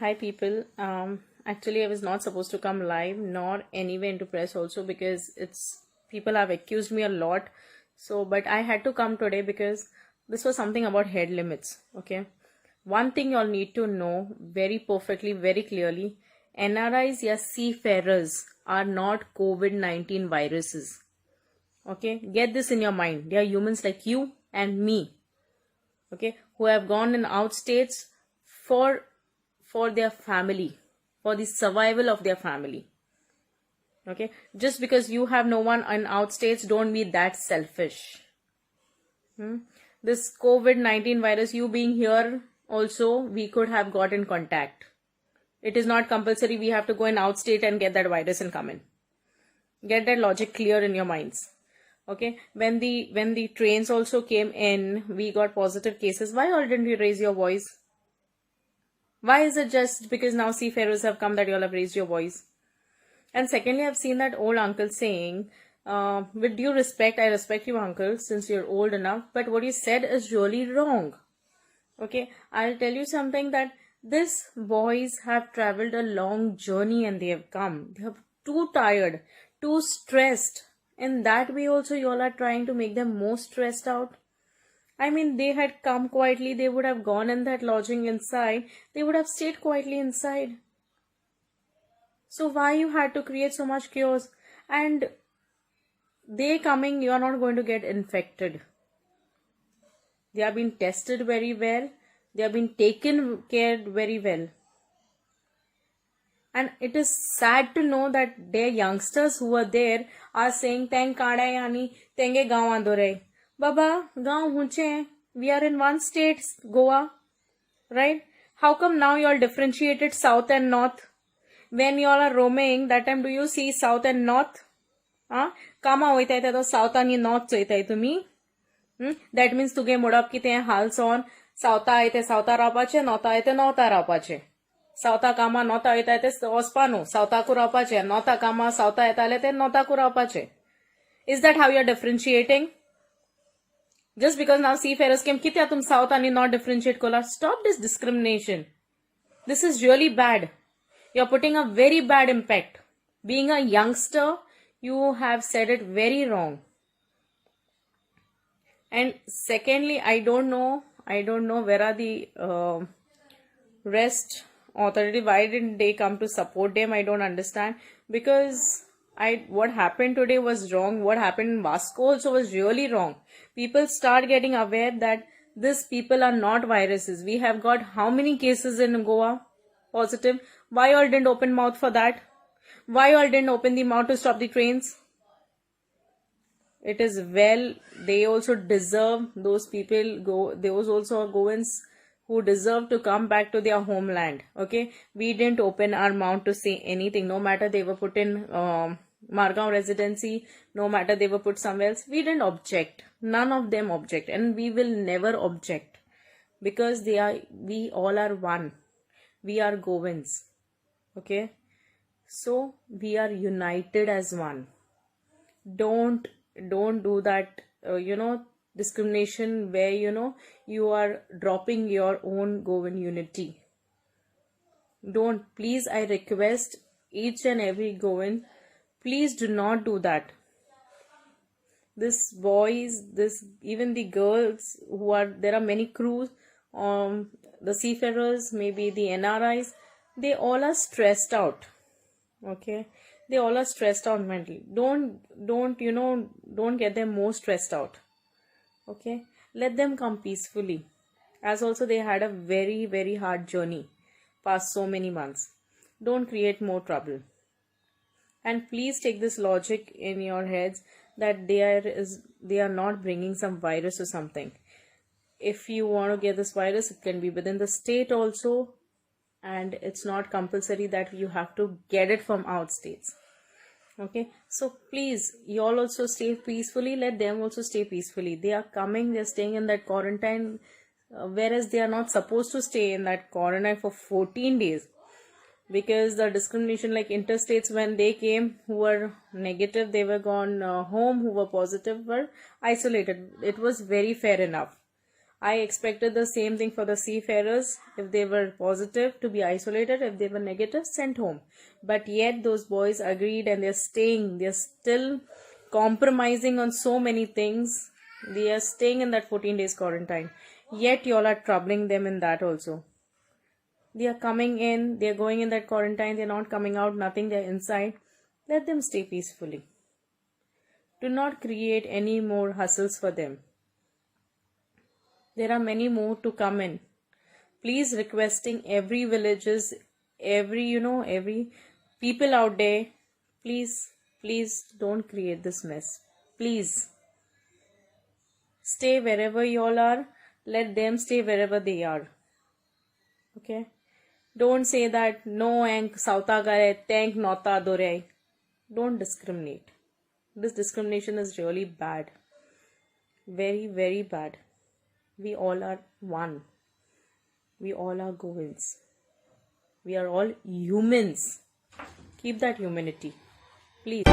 Hi people. Actually, I was not supposed to come live nor anywhere into press also because it's people have accused me a lot. So, but I had to come today because this was something about head limits. Okay, one thing y'all need to know very perfectly, very clearly: NRIs, या seafarers are not COVID-19 viruses. Okay, get this in your mind. They are humans like you and me. Okay, who have gone in out states for their family, for the survival of their family. Okay, just because you have no one in out states, don't be that selfish. This COVID-19 virus, you being here also, we could have got in contact. It is not compulsory we have to go in out state and get that virus and come in. Get that logic clear in your minds. Okay, when the trains also came in, we got positive cases. Why all didn't you raise your voice? Why is it just because now seafarers have come that you all have raised your voice? And secondly, I've seen that old uncle saying, with due respect, I respect you, uncle, since you're old enough, but what you said is really wrong. Okay, I'll tell you something, that these boys have traveled a long journey and they have come. They are too tired, too stressed. In that way also, you all are trying to make them more stressed out. I mean, they had come quietly, they would have gone in that lodging inside, they would have stayed quietly inside. So why you had to create so much chaos? And they coming, you are not going to get infected. They are being tested very well, they are being taken care very well. And it is sad to know that their youngsters who are there are saying, Thank Kada Yani, Tenge Gaon Andore. Baba, Gaon Hunche, we are in one state, Goa, right? How come now you all differentiated south and north? When you all are roaming, that time do you see south and north? Kama hoita to south and north choita तुम्ही? That means तुगे मोडप कितें हालसोन सावता येते सावता रावपाचे, नॉर्था येते नॉर्था रावपाचे. सावता कामा नॉर्था येता येते वचपा न्हू, सावताकू रावपाचे, नॉर्था कामा सावता येताले ते नॉर्थाकू रावपाचे. Is that how you are differentiating? Just because now seafarers came, कित्या तुम south and not differentiate kola? Stop this discrimination. This is really bad. You're putting a very bad impact. Being a youngster, you have said it very wrong. And secondly, I don't know where are the rest authority. Why didn't they come to support them? I don't understand. Because what happened today was wrong. What happened in Vasco also was really wrong. People start getting aware that these people are not viruses. We have got how many cases in Goa positive? Why all didn't open mouth for that? Why all didn't open the mouth to stop the trains? It is well, they also deserve, those people those also are Goans who deserve to come back to their homeland. Okay, we didn't open our mouth to say anything, no matter they were put in Margaon residency, no matter they were put somewhere else. We didn't object. None of them object, and we will never object because we all are one. We are Goans. Okay, so we are united as one. Don't do that discrimination where you are dropping your own Goan unity. Don't, please, I request each and every Goan, please do not do that. This boys, even the girls who are there, are many crews, the seafarers, maybe the NRIs, they all are stressed out. Okay, they all are stressed out mentally. Don't get them more stressed out. Okay, let them come peacefully, as also they had a very, very hard journey past so many months. Don't create more trouble. And please take this logic in your heads that they are not bringing some virus or something. If you want to get this virus, it can be within the state also, and it's not compulsory that you have to get it from out states. Okay, so please, you all also stay peacefully. Let them also stay peacefully. They are coming, they're staying in that quarantine, whereas they are not supposed to stay in that quarantine for 14 days. Because the discrimination, like interstates, when they came, who were negative, they were gone home, who were positive were isolated. It was very fair enough. I expected the same thing for the seafarers. If they were positive, to be isolated. If they were negative, sent home. But yet those boys agreed and they're staying. They're still compromising on so many things. They are staying in that 14 days quarantine. Yet you all are troubling them in that also. They are coming in, they are going in that quarantine, they are not coming out, nothing, they are inside. Let them stay peacefully. Do not create any more hustles for them. There are many more to come in. Please requesting every villages, every people out there, please don't create this mess. Please stay wherever you all are. Let them stay wherever they are. Okay? Don't say that no and sauta gare, thank nota dore. Don't discriminate. This discrimination is really bad. Very, very bad. We all are one. We all are Govinds. We are all humans. Keep that humanity. Please.